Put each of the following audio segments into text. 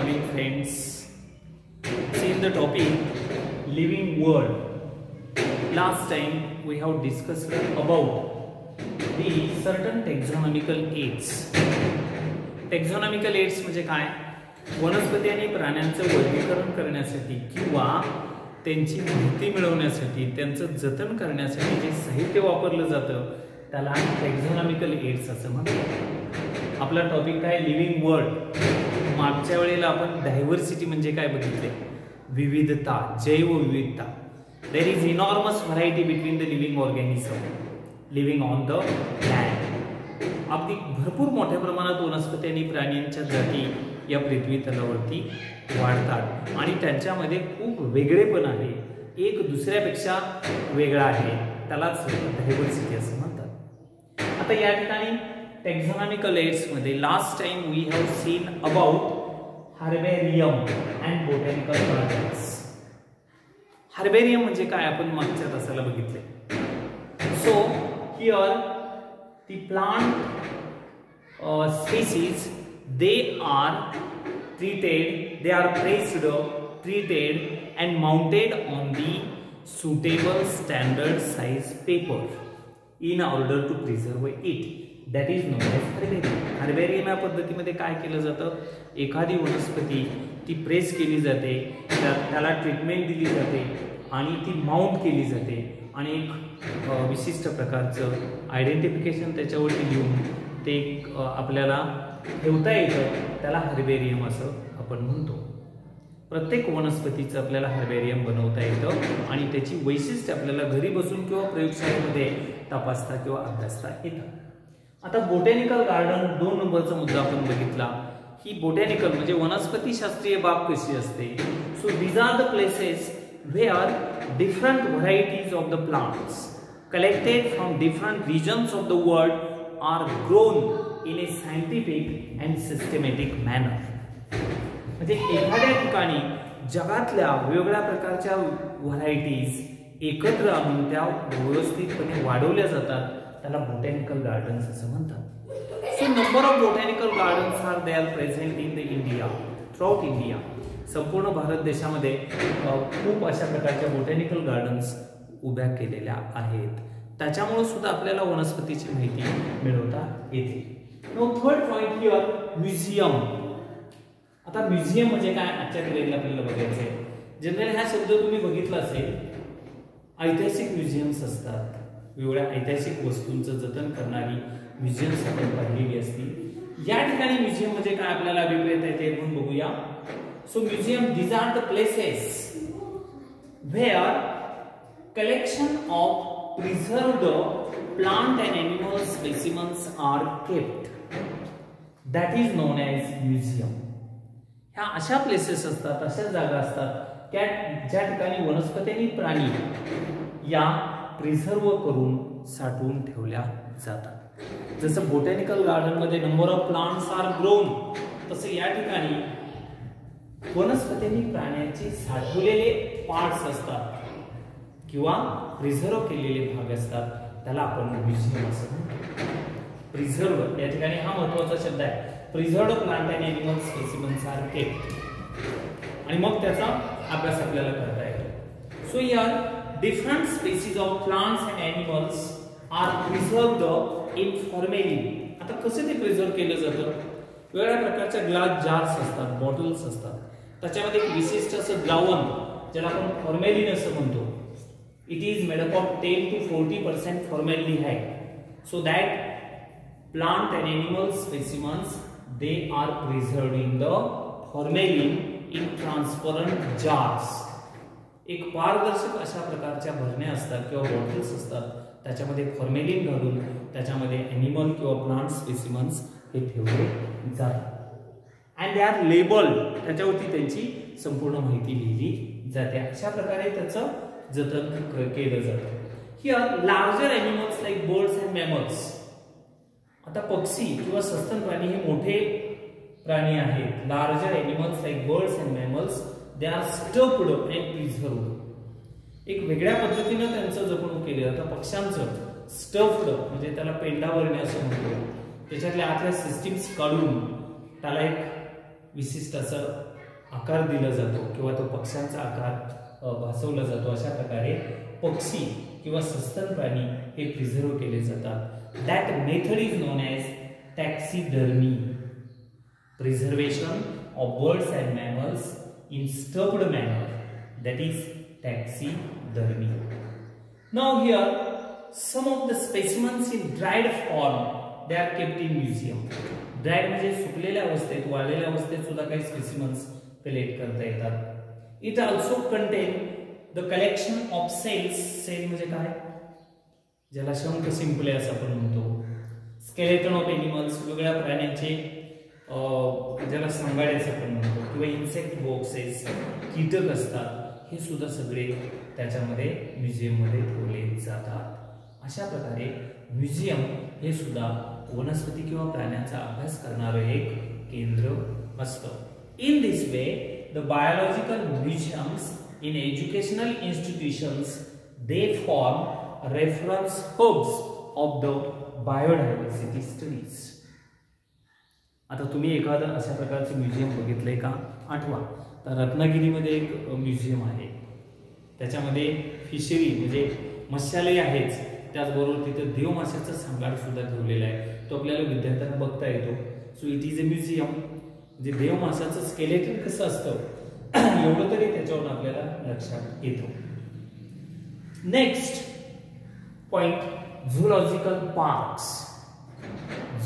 morning friends. See in the topic living world. Last time we have discussed about the certain taxonomical aids. Taxonomical aids म्हणजे काय? वनस्पती आणि प्राण्यांचं वर्गीकरण करण्यासाठी किंवा त्यांची माहिती मिळवण्यासाठी त्यांचं जतन करण्यासाठी जे साहित्य वापरलं जातं त्याला टॅक्झॉनॉमिकल एड्स असं म्हणतात. आपला टॉपिक काय? Living world. मागच्या वेळेला आपण डायव्हर्सिटी म्हणजे काय बघितले? विविधता, जैवविविधता. There is enormous variety between the living organism living on the land. अगदी भरपूर मोठ्या प्रमाणात वनस्पती आणि प्राण्यांच्या जाती या पृथ्वी तलावरती वाढतात आणि त्यांच्यामध्ये खूप वेगळेपण आहे, एक दुसऱ्यापेक्षा वेगळा आहे, त्यालाच डायव्हर्सिटी असं म्हणतात. आता या ठिकाणी टॅक्झॉनॉमिकल एड्स मध्ये last time we have seen about herbarium and botanical gardens. Herbarium म्हणजे काय आपण मागच्या तासाला बघितले. So here the plant species they are pressed, treated and mounted on the suitable standard size paper in order to preserve it. That is known as herbarium. Herbarium या पद्धतीमध्ये काय केलं जातं? एखादी वनस्पती ती प्रेस केली जाते, त्याला ट्रीटमेंट दिली जाते आणि ती माउंट केली जाते आणि एक विशिष्ट प्रकारचं आयडेंटिफिकेशन त्याच्यावरती लिहून ते आपल्याला ठेवता येतं, त्याला हर्बेरियम असं आपण म्हणतो. प्रत्येक वनस्पतीचं आपल्याला हर्बेरियम बनवता येतं आणि त्याची वैशिष्ट्ये आपल्याला घरी बसून किंवा प्रयोगशाळेमध्ये तपासता किंवा अभ्यासता येतात. आता बोटॅनिकल गार्डन 2 नंबरचा मुद्दा आपण बघितला. ही बोटॅनिकल म्हणजे वनस्पती शास्त्रीय बाग कशी असते? So these are the places where different varieties of the plants collected from different regions of the world are grown in a scientific and systematic manner. म्हणजे एखाद्या ठिकाणी जगातल्या वेगवेगळ्या प्रकारच्या व्हरायटीज एकत्र आणून त्या व्यवस्थितपणे वाढवल्या जातात, त्याला बोटॅनिकल गार्डन्स असं म्हणतात. So number of botanical gardens are they are present in the India, throughout India. संपूर्ण भारत देशामध्ये खूप अशा प्रकारच्या बोटॅनिकल गार्डन्स उभ्या केलेल्या आहेत. त्याच्यामुळे सुद्धा आपल्याला वनस्पतीची माहिती मिळवता येते. Now third point here museum. आता म्युझियम म्हणजे काय आजच्या पिढीला आपल्याला बघायचं आहे. जनरली हा शब्द तुम्ही बघितला असेल. ऐतिहासिक म्युझियम्स असतात, वेगवेगळ्या ऐतिहासिक वस्तूंचं जतन करणारी म्युझियम्स आपण पाहिलेली असतील. या ठिकाणी म्युझियम म्हणजे काय आपल्याला अभिप्रेत आहे ते म्हणून बघूया. So museum these are the places where collection of preserved plant and animal specimens are kept. That is known as museum. ह्या अशा प्लेसेस असतात, अशा जागा असतात ज्या ठिकाणी वनस्पती आणि प्राणी या प्रिझर्व करून साठवून ठेवल्या जातात. जसं बोटॅनिकल गार्डन मध्ये number of plants are grown, तसं या ठिकाणी वनस्पती आणि प्राण्यांचे साठवलेले पार्ट्स असतात किंवा प्रिझर्व केलेले भाग असतात, त्याला आपण म्युझियम असं म्हणतो. प्रिझर्व या ठिकाणी हा महत्त्वाचा शब्द आहे. Preserved plant and animal specimens are kept आणि मग त्याचा अभ्यास आपल्याला करता येतो. So here different species of plants and animals are preserved in formalin. आता कसं ते प्रिझर्व केलं जातं? वेगवेगळ्या प्रकारच्या ग्लास जार्स असतात, बॉटल्स असतात, त्याच्यामध्ये एक विशिष्ट असं द्रावण ज्याला आपण फॉर्मेलिन असं म्हणतो. It is made up of 10 to 40% formaldehyde, so that plant and animal specimens they are preserved in the formalin in transparent jars. एक पारदर्शक अशा प्रकारच्या भरण्या असतात किंवा बॉटल्स असतात, त्याच्यामध्ये फॉर्मेलिन घालून त्याच्यामध्ये एनिमल किंवा प्लांट स्पेसिमन्स हे ठेवले जातात अँड दे आर लेबल्ड. त्याच्यावरती त्यांची संपूर्ण माहिती लिहिली जाते. अशा प्रकारे त्याचं जतन केलं जातं. Here larger animals like birds and mammals. आता पक्षी किंवा सस्तन प्राणी हे मोठे प्राणी आहेत. Larger animals like birds and mammals they are stuffed and preserved. एक वेगळ्या पद्धतीने त्यांचं जपणूक केलं जातं. पक्ष्यांचं स्टफ्ड म्हणजे त्याला पेंडा भरणे असं म्हणतो. त्याच्यातल्या आतल्या सिस्टीम्स काढून त्याला एक विशिष्ट असं आकार दिला जातो किंवा तो पक्ष्यांचा आकार भासवला जातो, अशा प्रकारे पक्षी किंवा सस्तन प्राणी हे प्रिझर्व केले जातात. That method is known as taxidermy. Preservation of birds and mammals in stuffed manner, that is taxidermy. Now here some of the specimens in dried form they are kept in museum. Dried म्हणजे सुकलेल्या अवस्थेत, वाळलेल्या अवस्थेत सुद्धा काही स्पेसिमन्स collect करता येतात. It also contain the collection of cells. Cell म्हणजे काय, ज्याला शंख शिंपले असं आपण म्हणतो. स्केलेटन ऑफ एनिमल्स, वेगवेगळ्या प्राण्यांचे ज्याला सांगाडे असं आपण म्हणतो, किंवा इन्सेक्ट बॉक्सेस, कीटक असतात, हे सुद्धा सगळे त्याच्यामध्ये म्युझियम मध्ये ठेवले जातात. अशा प्रकारे म्युझियम हे सुद्धा वनस्पती किंवा प्राण्यांचा अभ्यास करणारं एक केंद्र असतं. In this way the biological museums in educational institutions they form reference hubs of the biodiversity studies. आता तुम्ही एखादं अशा प्रकारचं म्युझियम बघितलंय का? आठवा. तर रत्नागिरीमध्ये एक म्युझियम आहे, त्याच्यामध्ये फिशरी म्हणजे मत्स्यालय आहेच, त्याचबरोबर तिथे देवमाशाचं सांगाड सुद्धा ठेवलेलं आहे. तो आपल्याला विद्यार्थ्यांना बघता येतो. So it is a museum. म्हणजे देवमाशाचं स्केलेटन कसं असतं एवढं तरी त्याच्यावरून आपल्याला लक्षात येतो. Next point, zoological parks.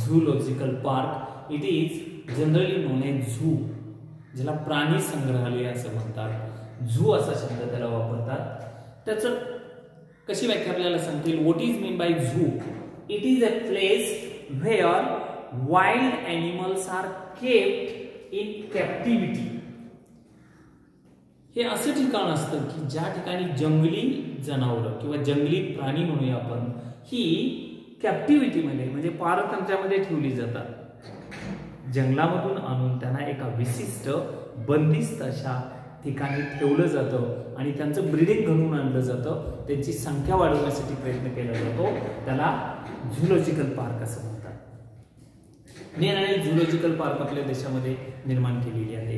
Zoological park it is generally known as zoo, ज्याला प्राणी संग्रहालय असं म्हणतात. झू असा शब्द त्याला वापरतात. त्याचं कशी व्याख्या आपल्याला सांगतील? What is mean by zoo? It is a place where wild animals are kept in captivity. हे असं ठिकाण असतं की ज्या ठिकाणी जंगली जनावरं किंवा जंगली प्राणी म्हणूया आपण, ही कॅप्टिव्हिटीमध्ये म्हणजे पारतंत्र्यामध्ये ठेवली जातात. जंगलामधून आणून त्यांना एका विशिष्ट बंदिस्त अशा ठिकाणी ठेवलं जातं आणि त्यांचं ब्रीडिंग घडवून आणलं जातं. त्यांची संख्या वाढवण्यासाठी प्रयत्न केला जातो. त्याला झूलॉजिकल पार्क असं म्हणतात. निराळे झूलॉजिकल पार्क आपल्या देशामध्ये निर्माण केलेली आहे.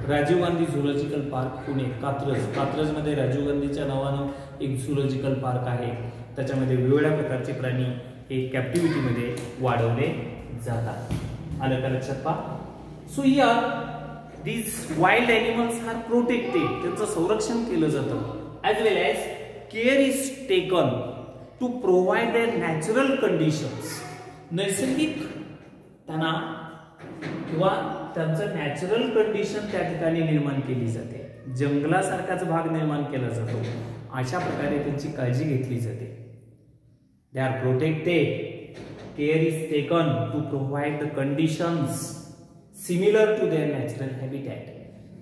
राजीव गांधी झूलॉजिकल पार्क पुणे, कात्रजमध्ये राजीव गांधीच्या नावानं एक झूलॉजिकल पार्क आहे. त्याच्यामध्ये वेगवेगळ्या प्रकारचे प्राणी हे कॅप्टिव्हिटीमध्ये वाढवले जातात. आलं का लक्षात? पहा. So here these wild animals are protected. त्यांचं संरक्षण केलं जातं. as well as care is taken to provide their natural conditions. नैसर्गिक त्यांना किंवा त्यांचं नॅचरल कंडिशन त्या ठिकाणी निर्माण केली जाते. जंगलासारखाच भाग निर्माण केला जातो. अशा प्रकारे त्यांची काळजी घेतली जाते. they are protected. care is taken to provide the conditions similar to their natural habitat.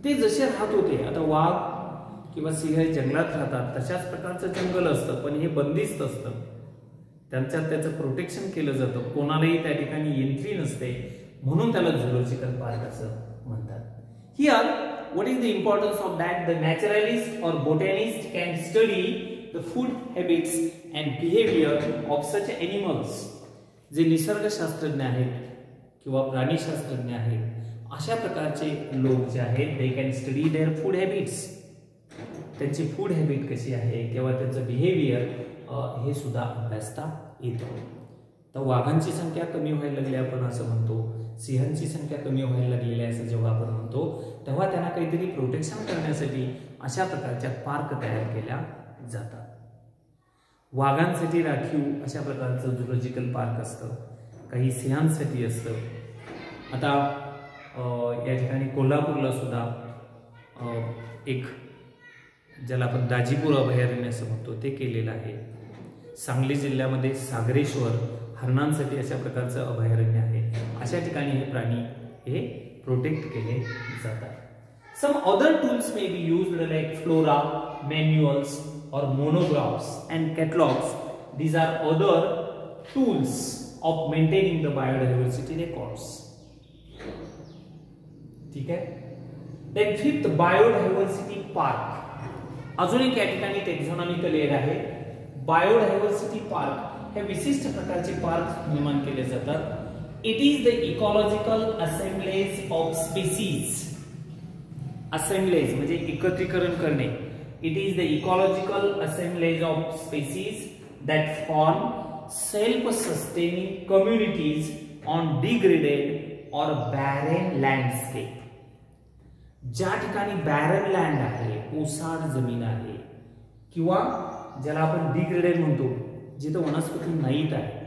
ते जसे राहत होते, आता वाघ किंवा सिंह जंगलात राहतात तशाच प्रकारचं जंगल असतं, पण हे बंदिस्त असतं. त्याचं प्रोटेक्शन केलं जातं. कोणालाही त्या ठिकाणी एंट्री नसते, म्हणून त्याला झूलॉजिकल पार्क असं म्हणतात. Here what is the importance of that? The naturalist और botanist can study the food habits and behaviour of such animals. जे निसर्गशास्त्रज्ञ आहेत किंवा प्राणीशास्त्रज्ञ आहेत, अशा प्रकारचे लोक जे आहेत, they can study their food habits. त्यांची फूड हॅबिट कशी आहे किंवा त्यांचं बिहेवियर हे सुद्धा अभ्यासता येतं. तर वाघांची संख्या कमी व्हायला लागली आपण असं म्हणतो, सिंहांची संख्या कमी व्हायला लागलेली आहे असं जेव्हा आपण म्हणतो, तेव्हा त्यांना काहीतरी प्रोटेक्शन करण्यासाठी अशा प्रकारच्या पार्क तयार केल्या जातात. वाघांसाठी राखीव अशा प्रकारचं झूलॉजिकल पार्क असतं, काही सिंहांसाठी असतं. आता या ठिकाणी कोल्हापूरला सुद्धा एक ज्याला आपण दाजीपूर अभयारण्य असं म्हणतो ते केलेलं आहे. सांगली जिल्ह्यामध्ये सागरेश्वर हरणांसाठी अशा प्रकारचं अभयारण्य आहे. अशा ठिकाणी हे प्राणी हे प्रोटेक्ट केले जातात. Some other tools may be used like flora, manuals or monographs and catalogs. These are other tools of maintaining the biodiversity records. ठीक आहे. Then fifth, biodiversity park. अजून एक या ठिकाणी टेक्झॉनॉमिकल एरिया आहे. बायोडायव्हर्सिटी पार्क हे विशिष्ट प्रकारचे पार्क निर्माण केले जातात. It is the ecological assemblage of species. Assemblage म्हणजे एकत्रीकरण करणे. It is the ecological assemblage of species that form self sustaining communities on degraded और बॅरेन लँडस्केप. ज्या ठिकाणी बॅरन लँड आहे, ओसाड जमीन आहे, किंवा ज्याला आपण डिग्रेडेड म्हणतो, जिथं वनस्पती नाहीत आहे,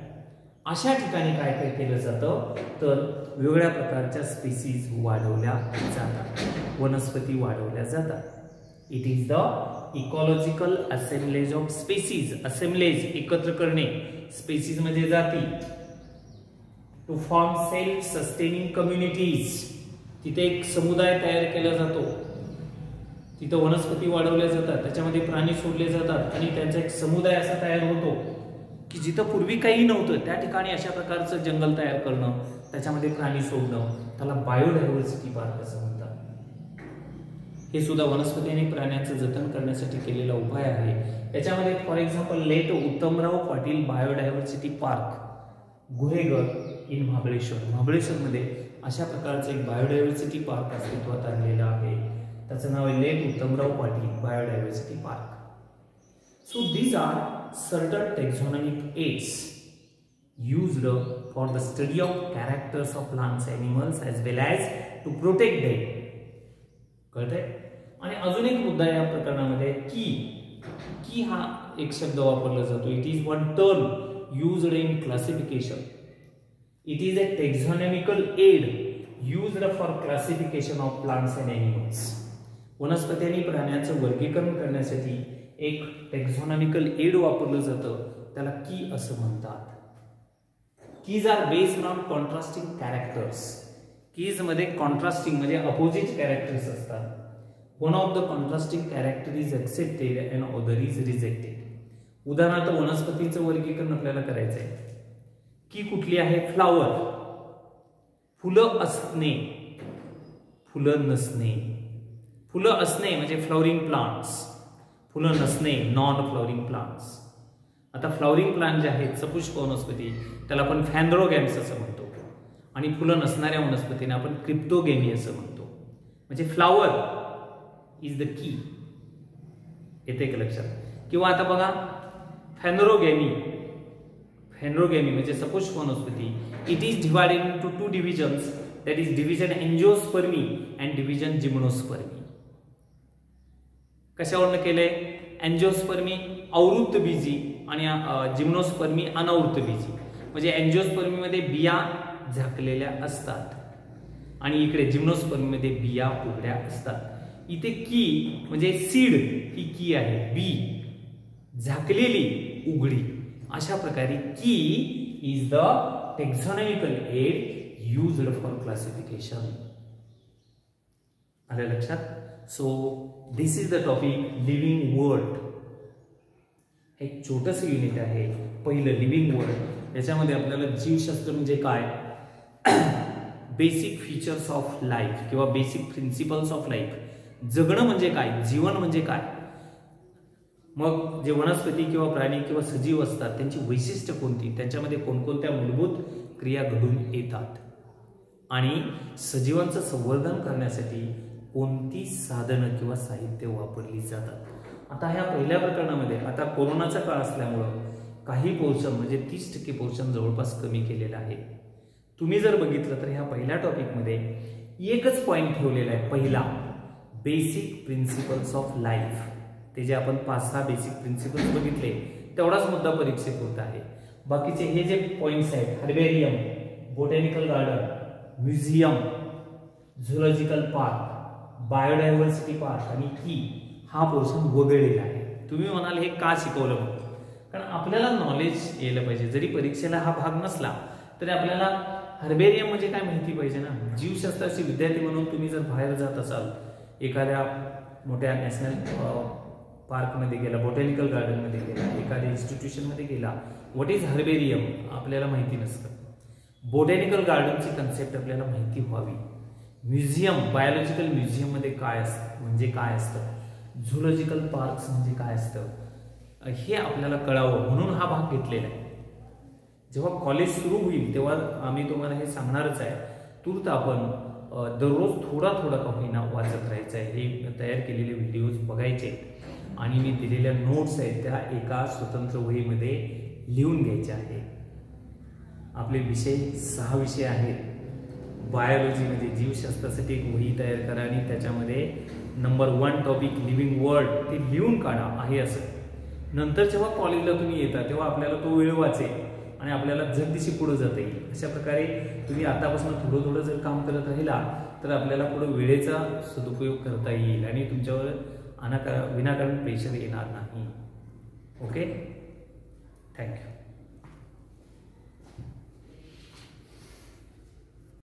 अशा ठिकाणी काय काय केलं जातं तर वेगवेगळ्या प्रकारच्या स्पीसीज वाढवल्या जातात, वनस्पती वाढवल्या जातात. It is the ecological assemblage of species. Assemblage एकत्र करणे, स्पीसीज म्हणजे जाती. To form self sustaining communities, तिथे एक समुदाय तयार केला जातो, तिथं वनस्पती वाढवल्या जातात, त्याच्यामध्ये प्राणी सोडले जातात आणि त्यांचा एक समुदाय असा तयार होतो की जिथं पूर्वी काही नव्हतं त्या ठिकाणी अशा प्रकारचं जंगल तयार करणं, त्याच्यामध्ये प्राणी सोडणं, त्याला बायोडायव्हर्सिटी पार्क असं म्हणतात. हे सुद्धा वनस्पती आणि प्राण्यांचं जतन करण्यासाठी केलेला उपाय आहे. याच्यामध्ये for example late Uttamrao Patil biodiversity park, Guhagar in Mahabaleshwar. महाबळेश्वरमध्ये अशा प्रकारचं एक बायोडायव्हर्सिटी पार्क अस्तित्वात आणलेलं आहे. त्याचं नाव आहे late Uttamrao Patil biodiversity park. So these are certain taxonomic aids used for the study of characters of plants, animals as well as to protect them. कळतंय? आणि अजून एक मुद्दा या प्रकरणामध्ये की हा एक शब्द वापरला जातो. It is one term used in classification. It is a taxonomical aid used for classification of plants and animals. वनस्पती आणि प्राण्यांचं वर्गीकरण करण्यासाठी एक टेक्झॉनॉमिकल एड वापरलं जातं, त्याला की असं म्हणतात. Keys are based on contrasting characters. Keys मध्ये कॉन्ट्रास्टिंग म्हणजे अपोजिट कॅरेक्टर्स असतात. One of the contrasting character is accepted and other is rejected. उदाहरणार्थ वनस्पतींचं वर्गीकरण आपल्याला करायचंय. की कुठली आहे? फ्लावर, फुलं असणे, फुलं नसणे. फुलं असणे म्हणजे फ्लॉवरिंग प्लांट्स, फुलं नसणे नॉन फ्लॉवरिंग प्लांट्स. आता फ्लॉवरिंग प्लांट जे आहेत सपुष्प वनस्पती त्याला आपण फॅन्ड्रोगॅम्स असं म्हणतो, आणि फुलं नसणाऱ्या वनस्पतींना आपण क्रिप्टोगेमी असं म्हणतो. म्हणजे फ्लावर इज द की. येते का लक्षात? किंवा आता बघा फॅन्ड्रोगॅमी, फॅन्ड्रोगॅमी म्हणजे सपुष्प वनस्पती. It is divided into two divisions, that is division angiospermae and division gymnospermae. कशावरनं केलंय? एंजिओस्पर्मी आवृत्तबीजी आणि जिम्नोस्पर्मी अनावृत्तबीजी. म्हणजे एंजिओस्पर्मीमध्ये बिया झाकलेल्या असतात आणि इकडे जिम्नोस्पर्मीमध्ये बिया उघड्या असतात. इथे की म्हणजे सीड ही की आहे, बी झाकलेली उघडी. अशा प्रकारे key is the taxonomical aid used for classification. आलं लक्षात? So this is the topic living world. एक छोटंसं युनिट आहे पहिलं, लिव्हिंग वर्ल्ड. याच्यामध्ये आपल्याला जीवशास्त्र म्हणजे काय, बेसिक फीचर्स ऑफ लाईफ किंवा बेसिक प्रिन्सिपल्स ऑफ लाईफ, जगणं म्हणजे काय, जीवन म्हणजे काय, मग जे वनस्पती किंवा प्राणी किंवा सजीव असतात त्यांची वैशिष्ट्य कोणती, त्यांच्यामध्ये कोणकोणत्या मूलभूत क्रिया घडून येतात, आणि सजीवांचं संवर्धन करण्यासाठी कोणती साधनं किंवा साहित्य वापरली जातात. आता ह्या पहिल्या प्रकरणामध्ये आता कोरोनाचा काळ असल्यामुळं काही पोर्शन म्हणजे 30% पोर्शन जवळपास कमी केलेला आहे. तुम्ही जर बघितलं तर ह्या पहिल्या टॉपिकमध्ये एकच पॉइंट ठेवलेला आहे, पहिला बेसिक प्रिन्सिपल्स ऑफ लाईफ. ते जे आपण 5-6 बेसिक प्रिन्सिपल्स बघितले तेवढाच मुद्दा परीक्षेत होत आहे. बाकीचे हे जे पॉइंट्स आहेत, herbarium, botanical garden, museum, zoological park, biodiversity park आणि की, हा पोर्शन वगळलेला आहे. तुम्ही म्हणाल हे का शिकवलं म्हणून? कारण आपल्याला नॉलेज यायला पाहिजे. जरी परीक्षेला हा भाग नसला तरी आपल्याला हर्बेरियम म्हणजे काय माहिती पाहिजे ना. जीवशास्त्राचे विद्यार्थी म्हणून तुम्ही जर बाहेर जात असाल, एखाद्या मोठ्या नॅशनल पार्कमध्ये गेला, बोटॅनिकल गार्डनमध्ये गेला, एखाद्या इन्स्टिट्यूशनमध्ये गेला, व्हॉट इज हर्बेरियम आपल्याला माहिती नसतं. बोटॅनिकल गार्डनची कन्सेप्ट आपल्याला माहिती व्हावी. म्युझियम, बायोलॉजिकल म्युझियम मध्ये काय असतं म्हणजे काय असतं, झुलॉजिकल पार्क्स म्हणजे काय असतं, हे आपल्याला कळावं म्हणून हा भाग घेतलेला आहे. जेव्हा कॉलेज सुरू होईल तेव्हा आम्ही तुम्हाला हे सांगणारच आहे. तूर्त आपण दररोज थोडा थोडा का होईना वाचत राहायचं आहे. हे तयार केलेले व्हिडिओज बघायचे आणि मी दिलेल्या नोट्स आहेत त्या एका स्वतंत्र वहीमध्ये लिहून घ्यायच्या आहेत. आपले विषय 6 विषय आहेत. बायोलॉजीमध्ये जीवशास्त्रासाठी एक वही तयार करा आणि त्याच्यामध्ये नंबर 1 टॉपिक लिव्हिंग वर्ल्ड ते लिहून काढा आहे असं. नंतर जेव्हा कॉलेजला तुम्ही येता तेव्हा आपल्याला तो वेळ वाचेल आणि आपल्याला जगदीशी पुढे जाता येईल. अशा प्रकारे तुम्ही आतापासून थोडं थोडं जर काम करत राहिला तर आपल्याला पुढे वेळेचा सदुपयोग करता येईल आणि तुमच्यावर विनाकारण प्रेशर येणार नाही. Okay, thank you.